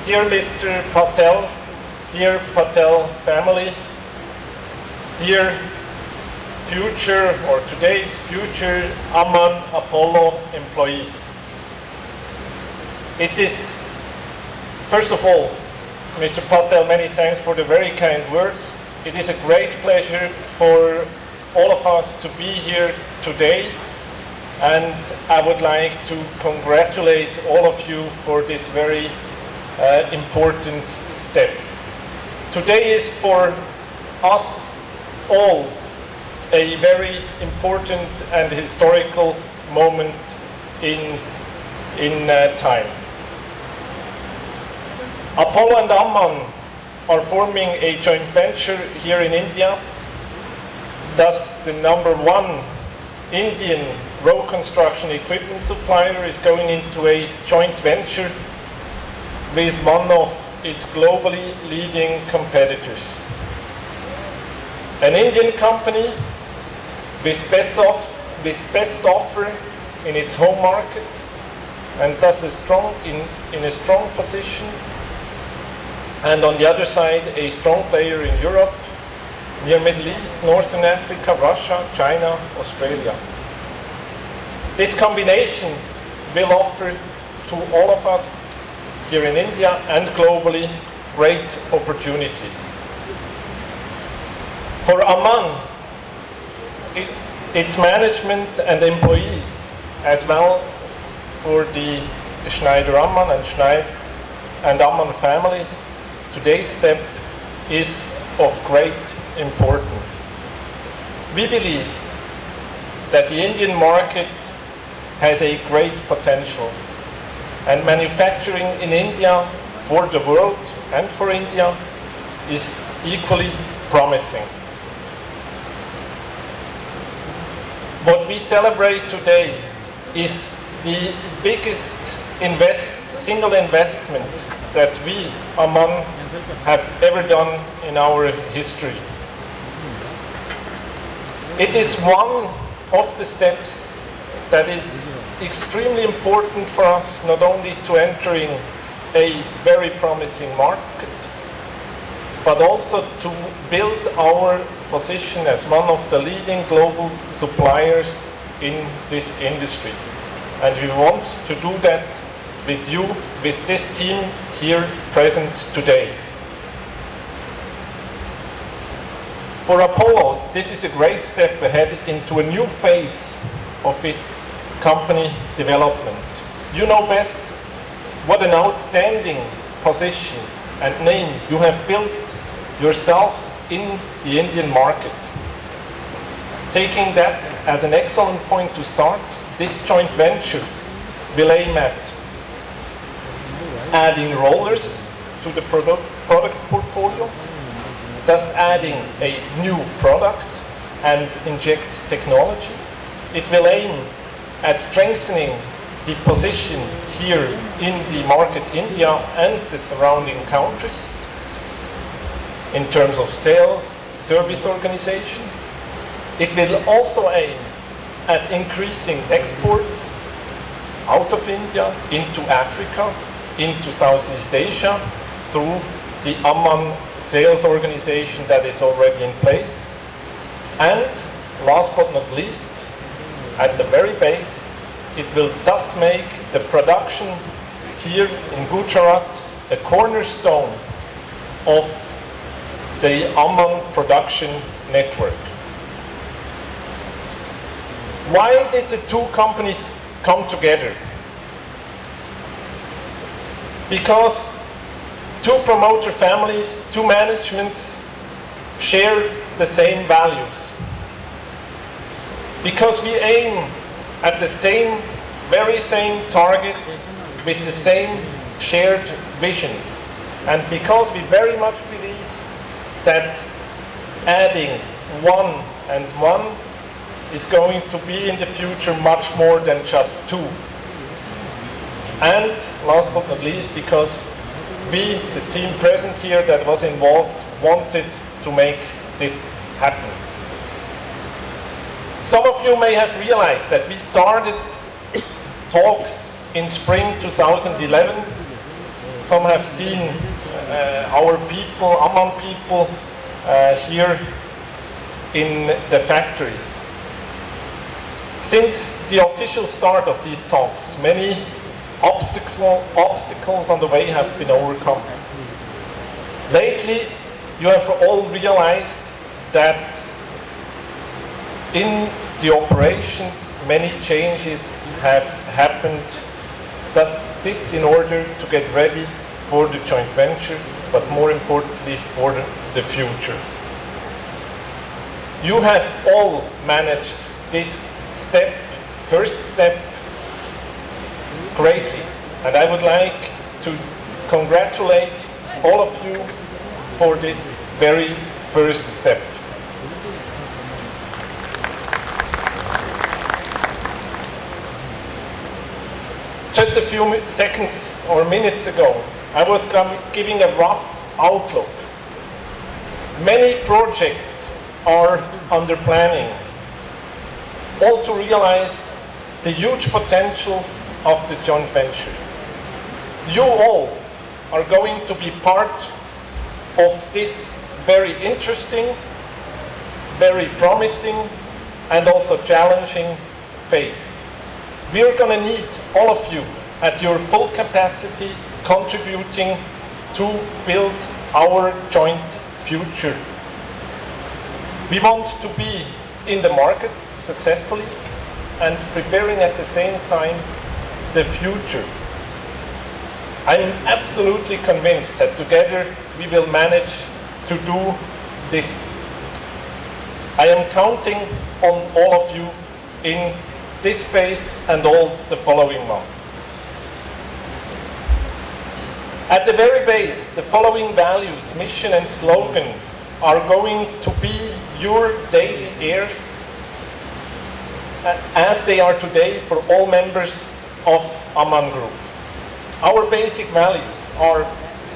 Dear Mr. Patel, dear Patel family, dear future or today's future Ammann Apollo employees. It is, first of all, Mr. Patel, many thanks for the very kind words. It is a great pleasure for all of us to be here today, and I would like to congratulate all of you for this very important step. Today is for us all a very important and historical moment in time. Apollo and Ammann are forming a joint venture here in India. Thus, the #1 Indian road construction equipment supplier is going into a joint venture with one of its globally leading competitors. An Indian company with best offer in its home market, and thus in a strong position. And on the other side, a strong player in Europe, near Middle East, Northern Africa, Russia, China, Australia. This combination will offer to all of us here in India and globally great opportunities. For Ammann, its management and employees, as well for the Schneider-Ammann and Ammann families, today's step is of great importance. We believe that the Indian market has a great potential, and manufacturing in India for the world and for India is equally promising. What we celebrate today is the biggest single investment that we, Ammann, have ever done in our history. It is one of the steps that is extremely important for us, not only to entering a very promising market, but also to build our position as one of the leading global suppliers in this industry. And we want to do that with you, with this team here present today. For Apollo, this is a great step ahead into a new phase of its company development. You know best what an outstanding position and name you have built yourselves in the Indian market. Taking that as an excellent point to start, this joint venture will aim at adding rollers to the product portfolio, thus adding a new product and inject technology. It will aim at strengthening the position here in the market India and the surrounding countries in terms of sales, service organization. It will also aim at increasing exports out of India into Africa, into Southeast Asia, through the Ammann sales organization that is already in place. And last but not least, at the very base, it will thus make the production here in Gujarat a cornerstone of the Ammann production network. Why did the two companies come together? Because two promoter families, two managements share the same values. Because we aim at the very same target with the same shared vision. And because we very much believe that adding one and one is going to be in the future much more than just two. And last but not least, because we, the team present here that was involved, wanted to make this happen. Some of you may have realized that we started talks in spring 2011, some have seen our people, Ammann people, here in the factories. Since the official start of these talks, many obstacles on the way have been overcome. Lately, you have all realized that in the operations many changes have happened. This in order to get ready for the joint venture, but more importantly for the future. You have all managed this first step, greatly, and I would like to congratulate all of you for this very first step. Just a few seconds or minutes ago, I was giving a rough outlook. Many projects are under planning, all to realize the huge potential of the joint venture. You all are going to be part of this very interesting, very promising, and also challenging phase. We are going to need all of you at your full capacity contributing to build our joint future. We want to be in the market successfully and preparing at the same time the future. I'm absolutely convinced that together we will manage to do this. I am counting on all of you in this phase and all the following months. At the very base, the following values, mission and slogan are going to be your daily air as they are today for all members of Ammann Group. Our basic values are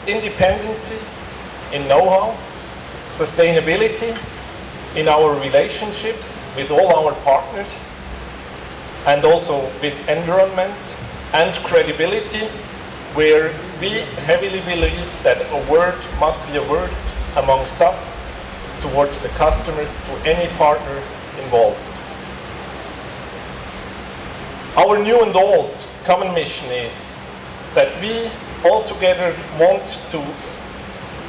independency in know-how, sustainability in our relationships with all our partners, and also with environment, and credibility, where we heavily believe that a word must be a word amongst us towards the customer, to any partner involved. Our new and old common mission is that we all together want to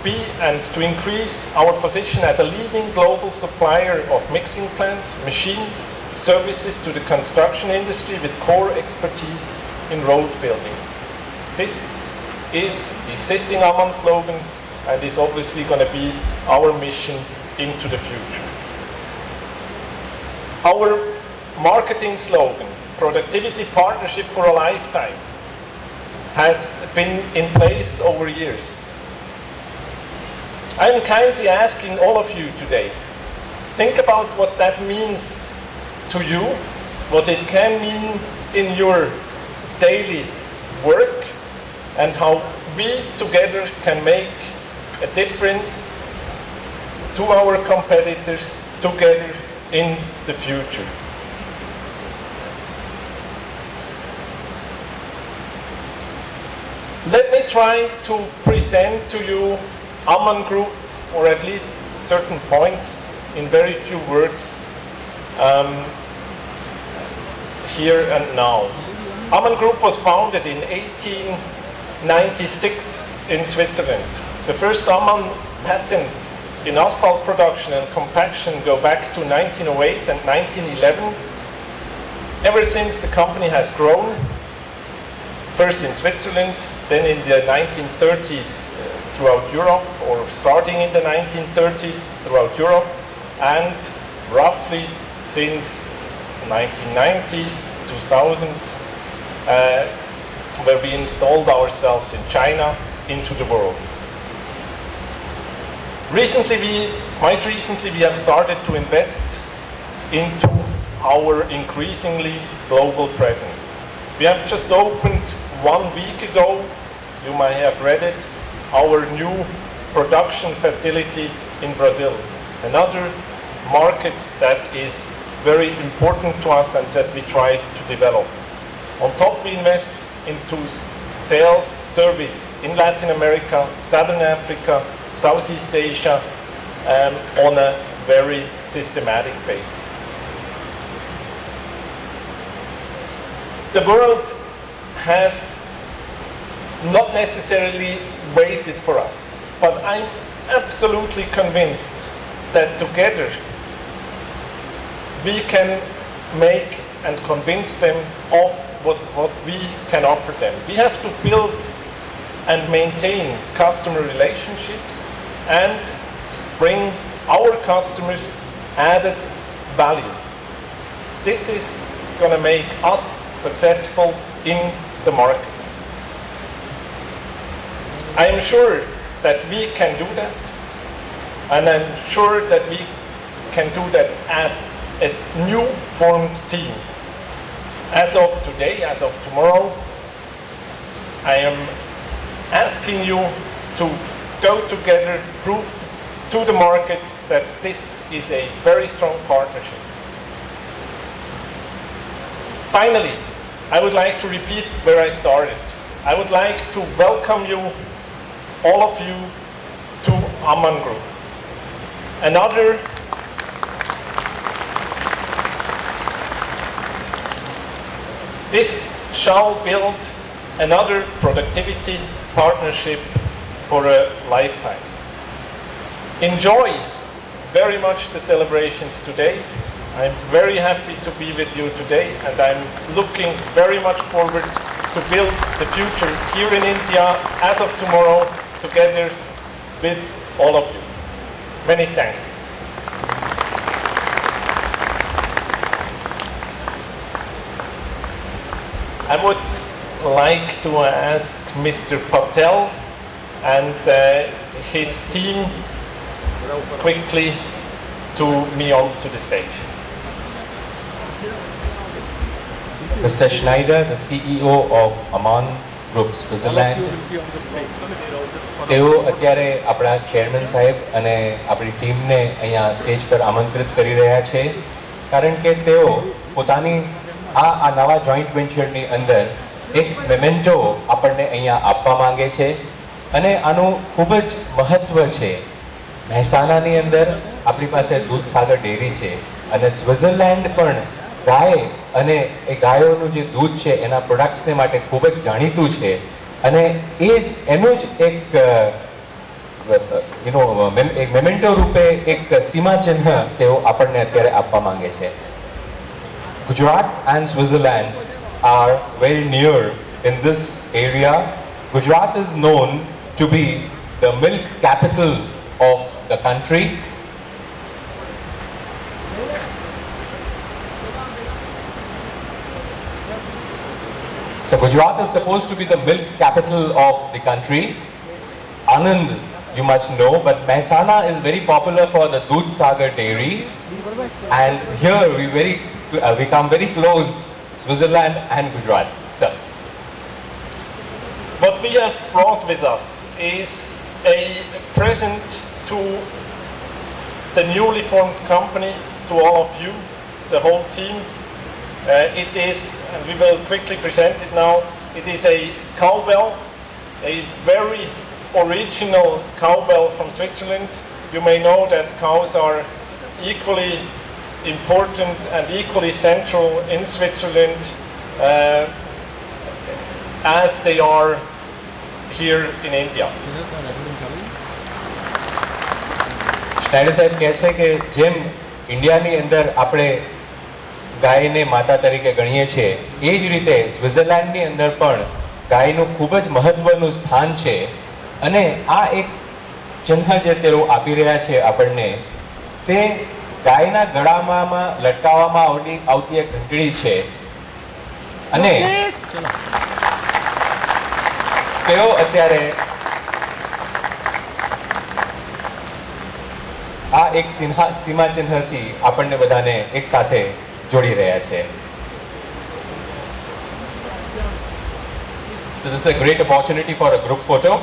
be and to increase our position as a leading global supplier of mixing plants, machines, services to the construction industry with core expertise in road building. This is the existing Ammann slogan and is obviously going to be our mission into the future. Our marketing slogan, Productivity Partnership for a Lifetime, has been in place over years. I am kindly asking all of you today, think about what that means to you, what it can mean in your daily work, and how we together can make a difference to our competitors together in the future. Let me try to present to you Ammann Group, or at least certain points in very few words here and now. Ammann Group was founded in 1896 in Switzerland. The first Ammann patents in asphalt production and compaction go back to 1908 and 1911. Ever since, the company has grown, first in Switzerland, then in the 1930s throughout Europe, or starting in the 1930s throughout Europe, and roughly since 1990s, 2000s, where we installed ourselves in China into the world. Quite recently, we have started to invest into our increasingly global presence. We have just opened 1 week ago, you might have read it, our new production facility in Brazil. Another market that is very important to us and that we try to develop. On top, we invest into sales, service, in Latin America, Southern Africa, Southeast Asia, on a very systematic basis. The world has not necessarily waited for us, but I'm absolutely convinced that together we can make and convince them of what we can offer them. We have to build and maintain customer relationships and bring our customers added value. This is going to make us successful in the market. I am sure that we can do that, and I'm sure that we can do that as a new formed team. As of today, as of tomorrow, I am asking you to go together, prove to the market that this is a very strong partnership. Finally, I would like to repeat where I started. I would like to welcome you, all of you, to Ammann Group. This shall build another productivity partnership for a lifetime. Enjoy very much the celebrations today. I'm very happy to be with you today, and I'm looking very much forward to build the future here in India as of tomorrow together with all of you. Many thanks. I would like to ask Mr. Patel and his team quickly to me onto the stage. Mr. Schneider, the CEO of Ammann Group Switzerland. તેઓ અત્યારે આપણા chairman સાહેબ અને આપણી ટીમને અહીંયા stage પર આમંત્રિત કરી રહ્યા છે, કારણ કે તેઓ પોતાની આ નવા જોઈન્ટ વેન્ચરની અંદર એક મેમેન્ટો આપણને અહીંયા આપવા માંગે છે, અને આનું ખૂબ જ મહત્વ છે. મહેસાણાની અંદર આપણી પાસે દૂધસાગર ડેરી છે, અને સ્વિટ્ઝરલેન્ડ પણ ગાય અને એ ગાયોનું જે દૂધ છે એના પ્રોડક્ટ્સને માટે ખૂબ જ જાણીતું છે, અને એનું જ એક એક મેમેન્ટો રૂપે એક સીમા ચિહ્ન તેઓ આપણને અત્યારે આપવા માંગે છે. Gujarat and Switzerland are very near in this area. Gujarat is known to be the milk capital of the country. So Gujarat is supposed to be the milk capital of the country. Anand, you must know, but Mehsana is very popular for the Dudhsagar dairy, and here we come very close, Switzerland and Gujarat. Sir. What we have brought with us is a present to the newly formed company, to all of you, the whole team. It is, and we will quickly present it now, it is a cowbell, a very original cowbell from Switzerland. You may know that cows are equally important and equally central in Switzerland as they are here in India. સ્ટાઇડર સાહેબ કહે છે કે જેમ ઇન્ડિયાની અંદર આપણે ગાયને માતા તરીકે ગણીએ છીએ, એ જ રીતે સ્વિટ્ઝરલેન્ડની અંદર પણ ગાયનું ખૂબ જ મહત્વનું સ્થાન છે, અને આ એક ચિહ્ન જે તેઓ આપી રહ્યા છે આપણને, તે ગાયના ગળામાં લટકાવવામાં આવતી એક ઘંટડી છે, અને તેઓ અત્યારે આ એક સીમા ચિહ્નથી આપણને બધાને એક સાથે જોડી રહ્યા છે. So this is a great opportunity for a group photo.